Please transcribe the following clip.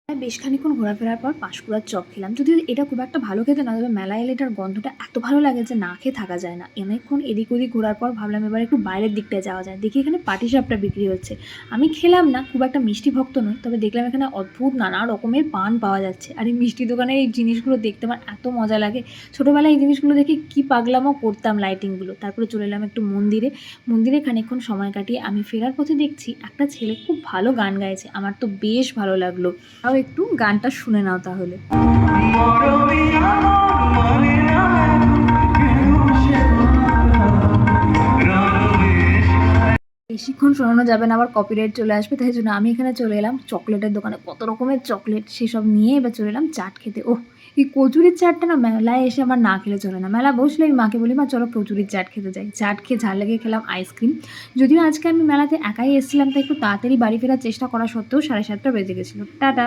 বেশ খানিকক্ষণ ঘোরাফেরার পর পাঁশকুড়ার চপ খেলাম। যদিও এটা খুব একটা ভালো খেতে না, তবে মেলায় এলে এটার গন্ধটা এত ভালো লাগে যে না খেয়ে থাকা যায় না। অনেকক্ষণ এদিক ওদিক ঘোরার পর ভাবলাম এবার একটু বাইরের দিকটায় যাওয়া যায়। দেখি এখানে পাটিসাপটা বিক্রি হচ্ছে। আমি খেলাম না, খুব একটা মিষ্টি ভক্ত নই, তবে দেখলাম এখানে অদ্ভুত নানা রকমের পান পাওয়া যাচ্ছে। আর এই মিষ্টি দোকানে এই জিনিসগুলো দেখতে আমার এত মজা লাগে। ছোটোবেলায় এই জিনিসগুলো দেখে কী পাগলামো করতাম, লাইটিংগুলো। তারপরে চলে এলাম একটু মন্দিরে। মন্দিরে খানিকক্ষণ সময় কাটিয়ে আমি ফেরার পথে দেখছি একটা ছেলে খুব ভালো গান গাইছে। আমার তো বেশ ভালো লাগলো। তাও একটু গানটা শুনে নাও তাহলে। বেশিক্ষণ শোনানো যাবে না, আবার কপিরাইট চলে আসবে, তাই জন্য আমি এখানে চলে এলাম চকলেটের দোকানে। কত রকমের চকলেট, সেসব নিয়ে এবার চলে এলাম চাট খেতে। ওহ, এই কচুরির চাটটা না মেলায় এসে আমার না খেলে চলে না। মেলা বসলে আমি মাকে বলি, মা চলো কচুরির চাট খেতে যাই। চাট খেয়ে ঝাল লেগে খেলাম আইসক্রিম। যদিও আজকে আমি মেলাতে একাই এসেছিলাম, তাই একটু তাড়াতাড়ি বাড়ি ফেরার চেষ্টা করা সত্ত্বেও 7:30 বেজে গেছিলো। টাটা।